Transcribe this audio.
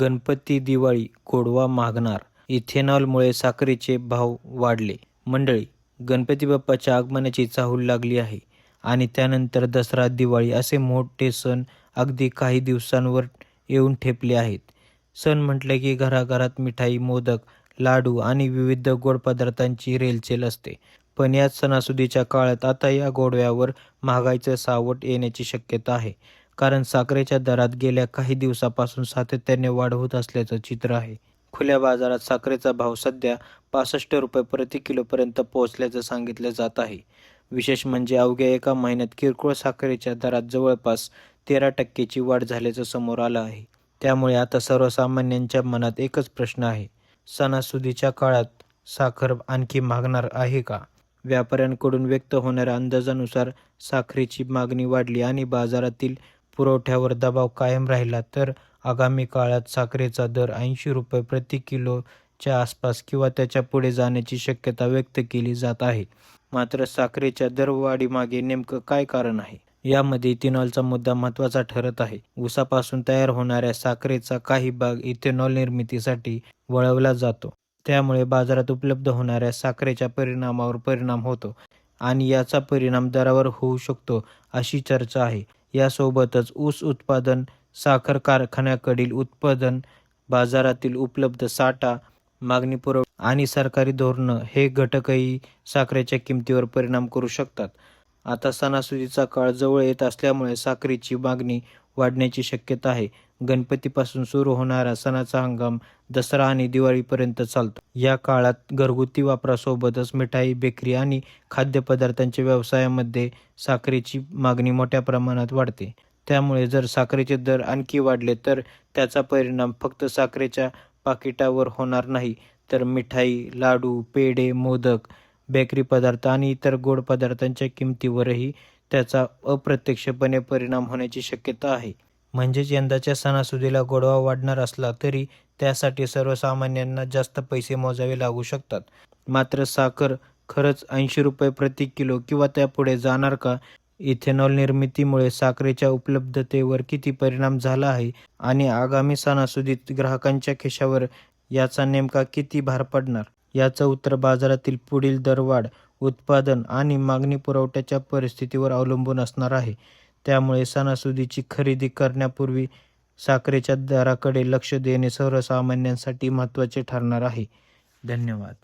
गणपती दिवाळी गोडवा मागणार, इथेनॉलमुळे साखरेचे भाव वाढले. मंडळी, गणपती बाप्पाच्या आगमनाची चाहूल लागली आहे आणि त्यानंतर दसरा, दिवाळी असे मोठे सण अगदी काही दिवसांवर येऊन ठेपले आहेत. सण म्हटले की घराघरात मिठाई, मोदक, लाडू आणि विविध गोड पदार्थांची रेलचेल असते. पण याच सणासुदीच्या काळात आता या गोडव्यावर महागाईचं सावट येण्याची शक्यता आहे. कारण साखरेच्या दरात गेल्या काही दिवसापासून सातत्याने वाढ होत असल्याचं चित्र आहे. खुल्या बाजारात साखरेचा भाव सध्या ₹65 प्रति किलोपर्यंत पोहोचल्याचं सांगितलं जात आहे. विशेष म्हणजे अवघ्या एका महिन्यात किरकोळ साखरेच्या दरात जवळपास 13% ची वाढ झाल्याचं समोर आलं आहे. त्यामुळे आता सर्वसामान्यांच्या मनात एकच प्रश्न आहे, सणासुदीच्या काळात साखर आणखी महागणार आहे का? व्यापाऱ्यांकडून व्यक्त होणाऱ्या अंदाजानुसार साखरेची मागणी वाढली आणि बाजारातील पुरवठ्यावर दबाव कायम राहिला तर आगामी काळात साखरेचा दर ₹80 प्रति किलोच्या आसपास किंवा त्याच्या पुढे जाण्याची शक्यता व्यक्त केली जात आहे. मात्र साखरेच्या दरवाढीमागे नेमकं काय कारण आहे? यामध्ये इथेनॉलचा मुद्दा महत्त्वाचा ठरत आहे. ऊसापासून तयार होणाऱ्या साखरेचा काही भाग इथेनॉल निर्मितीसाठी वळवला जातो. त्यामुळे बाजारात उपलब्ध होणाऱ्या साखरेच्या परिणामावर परिणाम होतो आणि याचा परिणाम दरावर होऊ शकतो, अशी चर्चा आहे. यासोबतच ऊस उत्पादन, साखर कारखान्याकडील उत्पादन, बाजारातील उपलब्ध साठा, मागणी पुरवठा आणि सरकारी धोरणं हे घटकही साखरेच्या किमतीवर परिणाम करू शकतात. आता सणासुदीचा काळ जवळ येत असल्यामुळे साखरेची मागणी वाढण्याची शक्यता आहे. गणपतीपासून सुरू होणारा सणाचा हंगाम दसरा आणि दिवाळीपर्यंत चालतो. या काळात घरगुती वापरासोबतच मिठाई, बेकरी आणि खाद्यपदार्थांच्या व्यवसायामध्ये साखरेची मागणी मोठ्या प्रमाणात वाढते. त्यामुळे जर साखरेचे दर आणखी वाढले तर त्याचा परिणाम फक्त साखरेच्या पाकिटावर होणार नाही, तर मिठाई, लाडू, पेढे, मोदक, बेकरी पदार्थ आणि इतर गोड पदार्थांच्या किमतीवरही त्याचा अप्रत्यक्षपणे परिणाम होण्याची शक्यता आहे. म्हणजेच यंदाच्या सणासुदीला गोडवा वाढणार असला तरी त्यासाठी सर्वसामान्यांना जास्त पैसे मोजावे लागू शकतात. मात्र साखर खरंच ₹80 प्रति किलो किंवा त्यापुढे जाणार का? इथेनॉल निर्मितीमुळे साखरेच्या उपलब्धतेवर किती परिणाम झाला आहे आणि आगामी सणासुदीत ग्राहकांच्या खिशावर याचा नेमका किती भार पडणार? याचं उत्तर बाजारातील पुढील दरवाढ, उत्पादन आणि मागणी पुरवठ्याच्या परिस्थितीवर अवलंबून असणार आहे. त्यामुळे सणासुदीची खरेदी करण्यापूर्वी साखरेच्या दराकडे लक्ष देणे सर्वसामान्यांसाठी महत्त्वाचे ठरणार आहे. धन्यवाद.